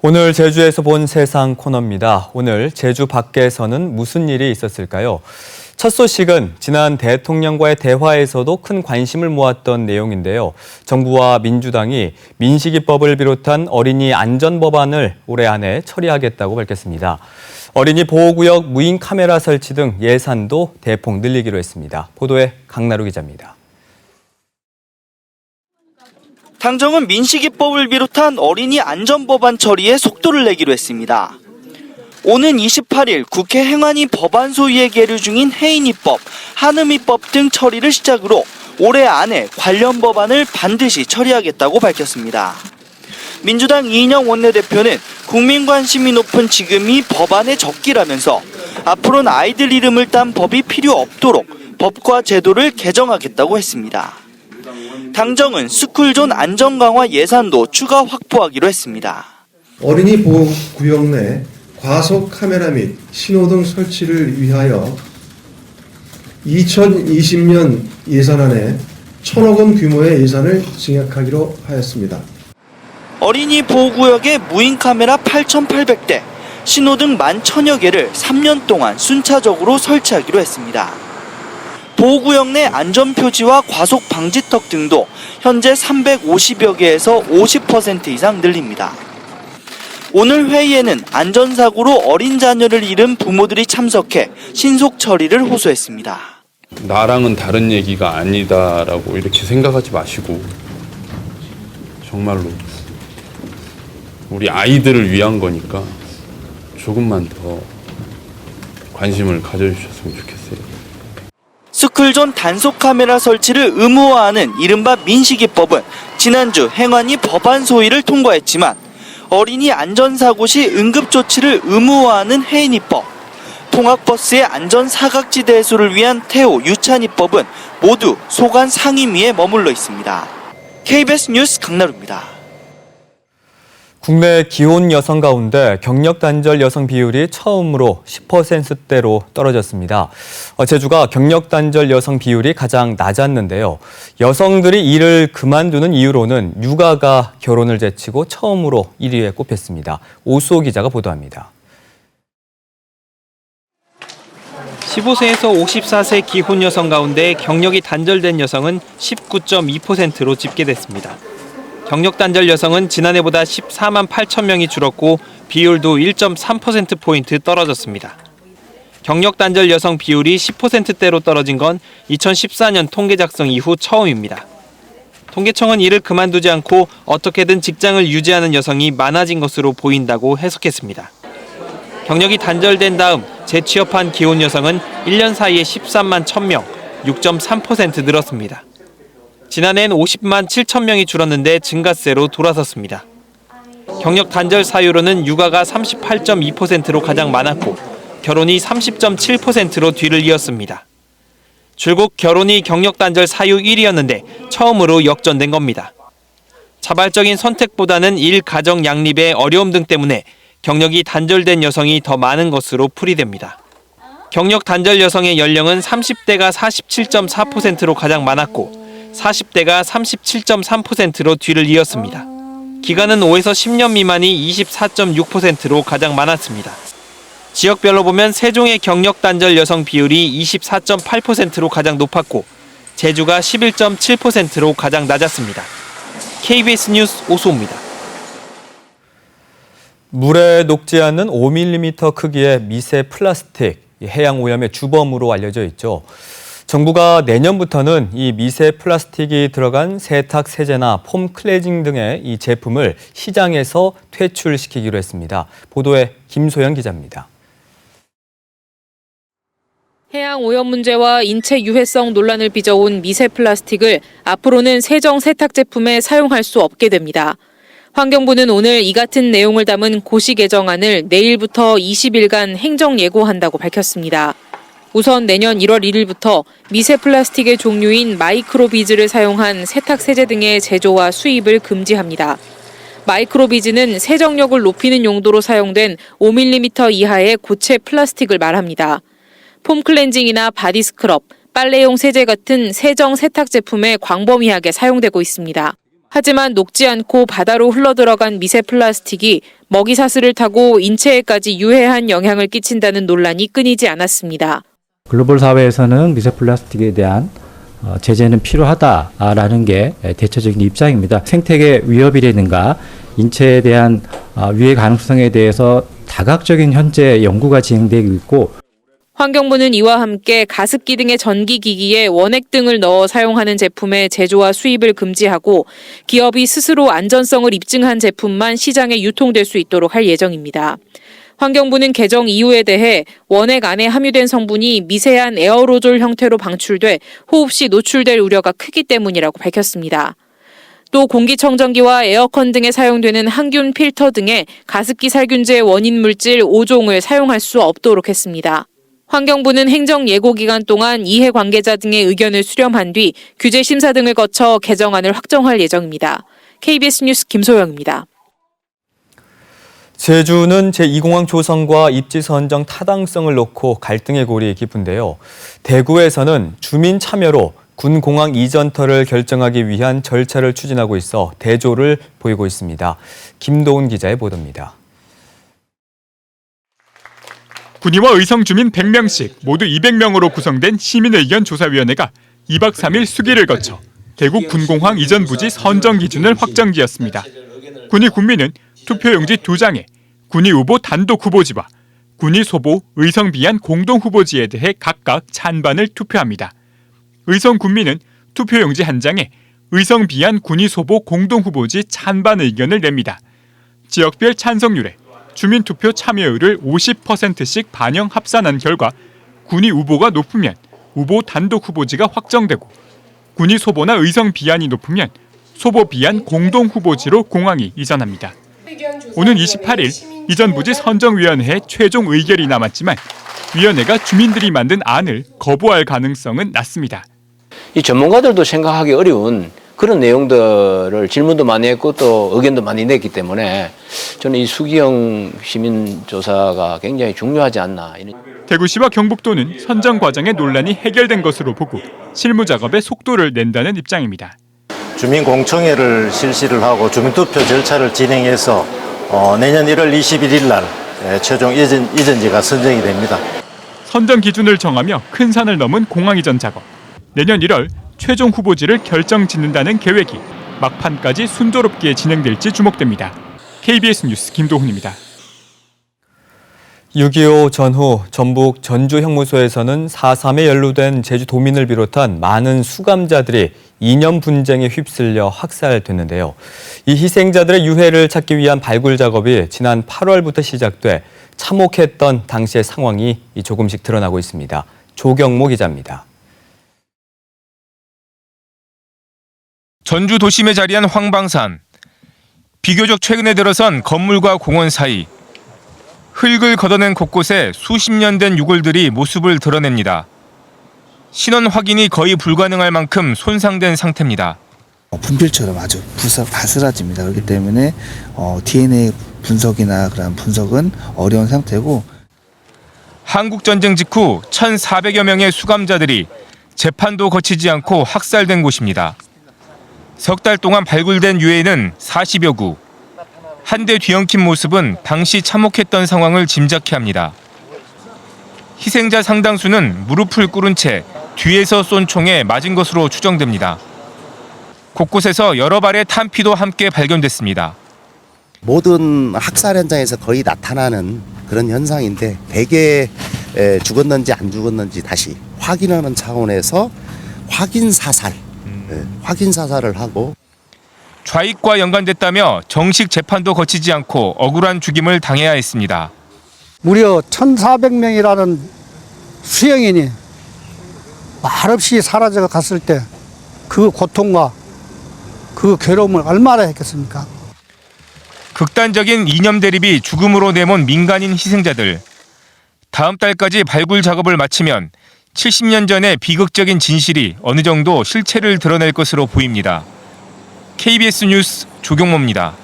오늘 제주에서 본 세상 코너입니다. 오늘 제주 밖에서는 무슨 일이 있었을까요? 첫 소식은 지난 대통령과의 대화에서도 큰 관심을 모았던 내용인데요. 정부와 민주당이 민식이법을 비롯한 어린이 안전법안을 올해 안에 처리하겠다고 밝혔습니다. 어린이 보호구역 무인 카메라 설치 등 예산도 대폭 늘리기로 했습니다. 보도에 강나루 기자입니다. 당정은 민식이법을 비롯한 어린이 안전법안 처리에 속도를 내기로 했습니다. 오는 28일 국회 행안위 법안 소위에 계류 중인 해인이법, 한음이법 등 처리를 시작으로 올해 안에 관련 법안을 반드시 처리하겠다고 밝혔습니다. 민주당 이인영 원내대표는 국민 관심이 높은 지금이 법안의 적기라면서 앞으로는 아이들 이름을 딴 법이 필요 없도록 법과 제도를 개정하겠다고 했습니다. 당정은 스쿨존 안전 강화 예산도 추가 확보하기로 했습니다. 어린이 보호구역 내 과속 카메라 및 신호등 설치를 위하여 2020년 예산안에 1,000억 원 규모의 예산을 증액하기로 하였습니다. 어린이 보호구역에 무인 카메라 8,800대, 신호등 11,000여 개를 3년 동안 순차적으로 설치하기로 했습니다. 보호구역 내 안전표지와 과속 방지턱 등도 현재 350여 개에서 50% 이상 늘립니다. 오늘 회의에는 안전사고로 어린 자녀를 잃은 부모들이 참석해 신속 처리를 호소했습니다. 나랑은 다른 얘기가 아니다라고 이렇게 생각하지 마시고 정말로 우리 아이들을 위한 거니까 조금만 더 관심을 가져주셨으면 좋겠어요. 스쿨존 단속 카메라 설치를 의무화하는 이른바 민식이법은 지난주 행안위 법안 소위를 통과했지만 어린이 안전사고 시 응급조치를 의무화하는 해인이법, 통학버스의 안전사각지대 해소를 위한 태호 유찬이법은 모두 소관 상임위에 머물러 있습니다. KBS 뉴스 강나루입니다. 국내 기혼 여성 가운데 경력 단절 여성 비율이 처음으로 10%대로 떨어졌습니다. 제주가 경력 단절 여성 비율이 가장 낮았는데요. 여성들이 일을 그만두는 이유로는 육아가 결혼을 제치고 처음으로 1위에 꼽혔습니다. 오수호 기자가 보도합니다. 15세에서 54세 기혼 여성 가운데 경력이 단절된 여성은 19.2%로 집계됐습니다. 경력 단절 여성은 지난해보다 14만 8천 명이 줄었고 비율도 1.3%포인트 떨어졌습니다. 경력 단절 여성 비율이 10%대로 떨어진 건 2014년 통계 작성 이후 처음입니다. 통계청은 이를 그만두지 않고 어떻게든 직장을 유지하는 여성이 많아진 것으로 보인다고 해석했습니다. 경력이 단절된 다음 재취업한 기혼 여성은 1년 사이에 13만 1,000명, 6.3% 늘었습니다. 지난해엔 50만 7천 명이 줄었는데 증가세로 돌아섰습니다. 경력 단절 사유로는 육아가 38.2%로 가장 많았고 결혼이 30.7%로 뒤를 이었습니다. 줄곧 결혼이 경력 단절 사유 1위였는데 처음으로 역전된 겁니다. 자발적인 선택보다는 일, 가정 양립의 어려움 등 때문에 경력이 단절된 여성이 더 많은 것으로 풀이됩니다. 경력 단절 여성의 연령은 30대가 47.4%로 가장 많았고 40대가 37.3%로 뒤를 이었습니다. 기간은 5에서 10년 미만이 24.6%로 가장 많았습니다. 지역별로 보면 세종의 경력 단절 여성 비율이 24.8%로 가장 높았고 제주가 11.7%로 가장 낮았습니다. KBS 뉴스 오수호입니다. 물에 녹지 않는 5mm 크기의 미세 플라스틱, 해양 오염의 주범으로 알려져 있죠. 정부가 내년부터는 이 미세 플라스틱이 들어간 세탁 세제나 폼 클렌징 등의 이 제품을 시장에서 퇴출시키기로 했습니다. 보도에 김소연 기자입니다. 해양 오염 문제와 인체 유해성 논란을 빚어온 미세 플라스틱을 앞으로는 세정 세탁 제품에 사용할 수 없게 됩니다. 환경부는 오늘 이 같은 내용을 담은 고시 개정안을 내일부터 20일간 행정 예고한다고 밝혔습니다. 우선 내년 1월 1일부터 미세 플라스틱의 종류인 마이크로비즈를 사용한 세탁 세제 등의 제조와 수입을 금지합니다. 마이크로비즈는 세정력을 높이는 용도로 사용된 5mm 이하의 고체 플라스틱을 말합니다. 폼 클렌징이나 바디 스크럽, 빨래용 세제 같은 세정 세탁 제품에 광범위하게 사용되고 있습니다. 하지만 녹지 않고 바다로 흘러들어간 미세 플라스틱이 먹이 사슬을 타고 인체에까지 유해한 영향을 끼친다는 논란이 끊이지 않았습니다. 글로벌 사회에서는 미세 플라스틱에 대한 제재는 필요하다라는 게 대체적인 입장입니다. 생태계 위협이라든가 인체에 대한 위해 가능성에 대해서 다각적인 현재 연구가 진행되고 있고, 환경부는 이와 함께 가습기 등의 전기기기에 원액 등을 넣어 사용하는 제품의 제조와 수입을 금지하고 기업이 스스로 안전성을 입증한 제품만 시장에 유통될 수 있도록 할 예정입니다. 환경부는 개정 이유에 대해 원액 안에 함유된 성분이 미세한 에어로졸 형태로 방출돼 호흡 시 노출될 우려가 크기 때문이라고 밝혔습니다. 또 공기청정기와 에어컨 등에 사용되는 항균 필터 등의 가습기 살균제 원인 물질 5종을 사용할 수 없도록 했습니다. 환경부는 행정 예고 기간 동안 이해 관계자 등의 의견을 수렴한 뒤 규제 심사 등을 거쳐 개정안을 확정할 예정입니다. KBS 뉴스 김소영입니다. 제주는 제2공항 조성과 입지 선정 타당성을 놓고 갈등의 골이 깊은데요. 대구에서는 주민 참여로 군공항 이전터를 결정하기 위한 절차를 추진하고 있어 대조를 보이고 있습니다. 김도훈 기자의 보도입니다. 군의와 의성 주민 100명씩 모두 200명으로 구성된 시민의견 조사위원회가 2박 3일 수기를 거쳐 대구 군공항 이전 부지 선정 기준을 확정지었습니다. 군의 군민은 투표용지 2장에 군의 후보 단독 후보지와 군의 소보 의성 비안 공동 후보지에 대해 각각 찬반을 투표합니다. 의성 군민은 투표용지 1장에 의성 비안 군의 소보 공동 후보지 찬반 의견을 냅니다. 지역별 찬성률에 주민투표 참여율을 50%씩 반영 합산한 결과 군의 후보가 높으면 후보 단독 후보지가 확정되고 군의 소보나 의성 비안이 높으면 소보 비안 공동 후보지로 공항이 이전합니다. 오는 28일 이전 부지 선정위원회에 최종 의결이 남았지만 위원회가 주민들이 만든 안을 거부할 가능성은 낮습니다. 이 전문가들도 생각하기 어려운 그런 내용들을 질문도 많이 했고 또 의견도 많이 냈기 때문에 저는 이 수기형 시민조사가 굉장히 중요하지 않나. 대구시와 경북도는 선정 과정의 논란이 해결된 것으로 보고 실무 작업에 속도를 낸다는 입장입니다. 주민공청회를 실시를 하고 주민투표 절차를 진행해서 내년 1월 21일 날 최종 이전지가 선정이 됩니다. 선정 기준을 정하며 큰 산을 넘은 공항 이전 작업. 내년 1월 최종 후보지를 결정짓는다는 계획이 막판까지 순조롭게 진행될지 주목됩니다. KBS 뉴스 김도훈입니다. 6.25 전후 전북 전주형무소에서는 4.3에 연루된 제주도민을 비롯한 많은 수감자들이 이념 분쟁에 휩쓸려 학살됐는데요. 이 희생자들의 유해를 찾기 위한 발굴 작업이 지난 8월부터 시작돼 참혹했던 당시의 상황이 조금씩 드러나고 있습니다. 조경모 기자입니다. 전주 도심에 자리한 황방산. 비교적 최근에 들어선 건물과 공원 사이. 흙을 걷어낸 곳곳에 수십 년 된 유골들이 모습을 드러냅니다. 신원 확인이 거의 불가능할 만큼 손상된 상태입니다. 분필처럼 아주 바스라집니다. 그렇기 때문에 DNA 분석이나 그런 분석은 어려운 상태고, 한국전쟁 직후 1,400여 명의 수감자들이 재판도 거치지 않고 학살된 곳입니다. 석 달 동안 발굴된 유해는 40여 구. 한 대 뒤엉킨 모습은 당시 참혹했던 상황을 짐작케 합니다. 희생자 상당수는 무릎을 꿇은 채 뒤에서 쏜 총에 맞은 것으로 추정됩니다. 곳곳에서 여러 발의 탄피도 함께 발견됐습니다. 모든 학살 현장에서 거의 나타나는 그런 현상인데, 대개 죽었는지 안 죽었는지 다시 확인하는 차원에서 확인 사살을 하고, 좌익과 연관됐다며 정식 재판도 거치지 않고 억울한 죽임을 당해야 했습니다. 무려 1,400명이라는 수영인이 말없이 사라져 갔을 때 그 고통과 그 괴로움을 얼마나 했겠습니까? 극단적인 이념 대립이 죽음으로 내몬 민간인 희생자들. 다음 달까지 발굴 작업을 마치면 70년 전의 비극적인 진실이 어느 정도 실체를 드러낼 것으로 보입니다. KBS 뉴스 조경모입니다.